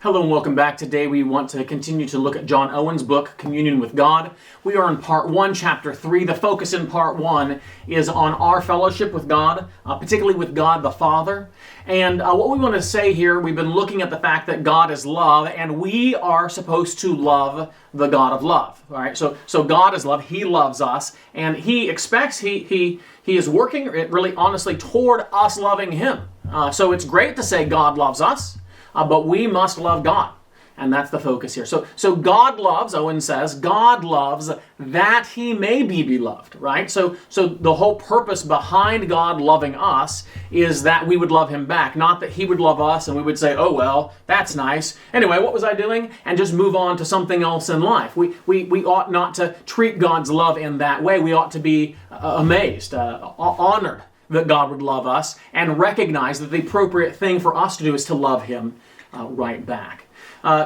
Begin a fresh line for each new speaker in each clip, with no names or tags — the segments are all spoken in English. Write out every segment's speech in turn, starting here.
Hello and welcome back. Today we want to continue to look at John Owen's book, Communion with God. We are in part 1, chapter 3. The focus in part 1 is on our fellowship with God, particularly with God the Father. And what we want to say here, we've been looking at the fact that God is love, and we are supposed to love the God of love. All right? So God is love. He loves us, and He expects, He is working really honestly toward us loving Him. So it's great to say God loves us. But we must love God. And that's the focus here. So God loves, Owen says, God loves that He may be beloved, right? So the whole purpose behind God loving us is that we would love Him back. Not that He would love us and we would say, oh, well, that's nice. Anyway, what was I doing? And just move on to something else in life. We ought not to treat God's love in that way. We ought to be amazed, honored that God would love us, and recognize that the appropriate thing for us to do is to love Him right back.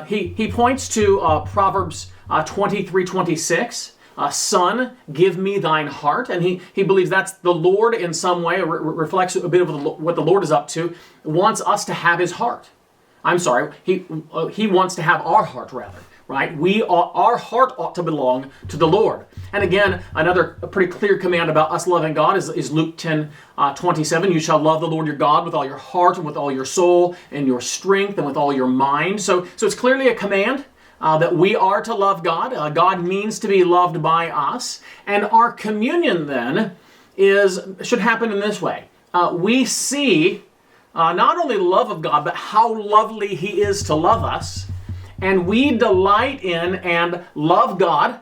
He points to Proverbs 23:26, Son, give me thine heart, and he believes that's the Lord in some way, reflects a bit of what the Lord is up to, wants us to have His heart. I'm sorry, He wants to have our heart, rather. Right? Our heart ought to belong to the Lord. And again, another pretty clear command about us loving God is Luke 10:27. You shall love the Lord your God with all your heart and with all your soul and your strength and with all your mind. So it's clearly a command that we are to love God. God means to be loved by us. And our communion then should happen in this way. We see not only the love of God, but how lovely He is to love us. And we delight in and love God,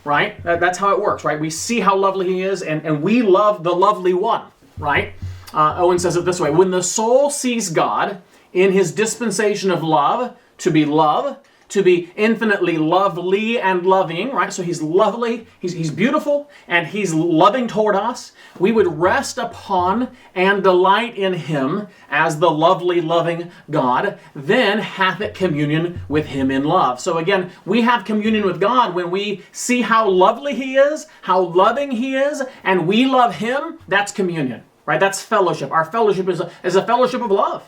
right? That's how it works, right? We see how lovely He is, and we love the lovely one, right? Owen says it this way: when the soul sees God in His dispensation of love, to be love, to be infinitely lovely and loving, right? So He's lovely, He's beautiful, and He's loving toward us. We would rest upon and delight in Him as the lovely, loving God, then hath it communion with Him in love. So again, we have communion with God when we see how lovely He is, how loving He is, and we love Him. That's communion, right? That's fellowship. Our fellowship is a fellowship of love.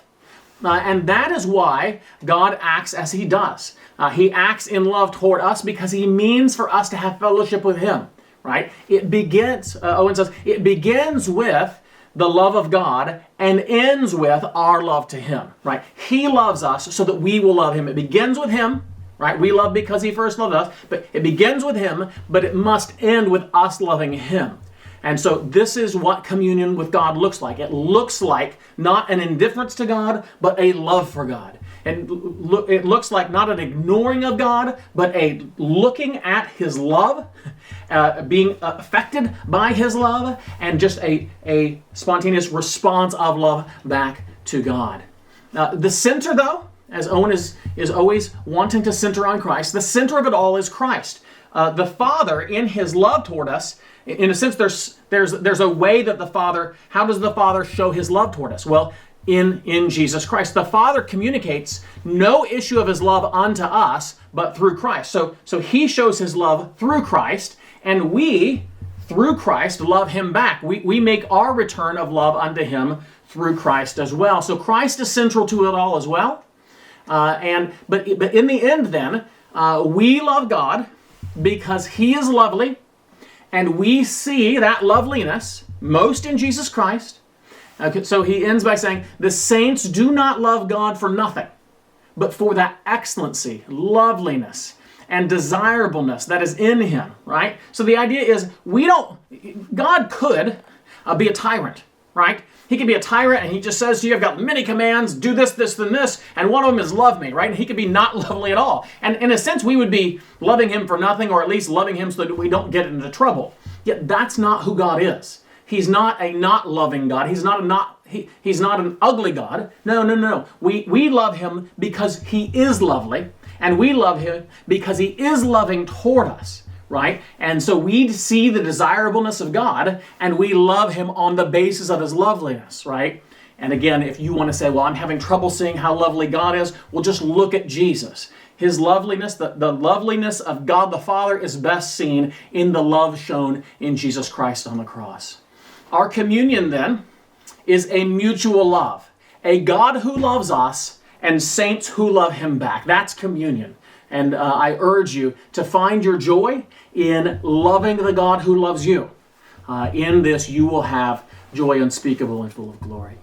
And that is why God acts as He does. He acts in love toward us because He means for us to have fellowship with Him, right? It begins, Owen says, it begins with the love of God and ends with our love to Him, right? He loves us so that we will love Him. It begins with Him, right? We love because He first loved us, but it begins with Him, but it must end with us loving Him. And so this is what communion with God looks like. It looks like not an indifference to God, but a love for God. And it looks like not an ignoring of God, but a looking at His love, being affected by His love, and just a spontaneous response of love back to God. The center, though, as Owen is always wanting to center on Christ, the center of it all is Christ. The Father, in His love toward us, in a sense, there's a way that the Father, how does the Father show His love toward us? Well, in Jesus Christ. The Father communicates no issue of His love unto us, but through Christ. So He shows His love through Christ, and we, through Christ, love Him back. We make our return of love unto Him through Christ as well. So Christ is central to it all as well. But in the end then, we love God because He is lovely, and we see that loveliness most in Jesus Christ. Okay, so he ends by saying, the saints do not love God for nothing, but for that excellency, loveliness, and desirableness that is in Him, right? So the idea is, God could be a tyrant, right? He could be a tyrant and He just says to you, I've got many commands, do this, this, and this, and one of them is love me, right? And He could be not lovely at all. And in a sense, we would be loving Him for nothing, or at least loving Him so that we don't get into trouble. Yet that's not who God is. He's not a not loving God. He's not an ugly God. No. We love Him because He is lovely, and we love Him because He is loving toward us. Right? And so we see the desirableness of God, and we love Him on the basis of His loveliness, right? And again, if you want to say, well, I'm having trouble seeing how lovely God is, well, just look at Jesus. His loveliness, the loveliness of God the Father is best seen in the love shown in Jesus Christ on the cross. Our communion, then, is a mutual love. A God who loves us and saints who love him back. That's communion. And I urge you to find your joy in loving the God who loves you. In this, you will have joy unspeakable and full of glory.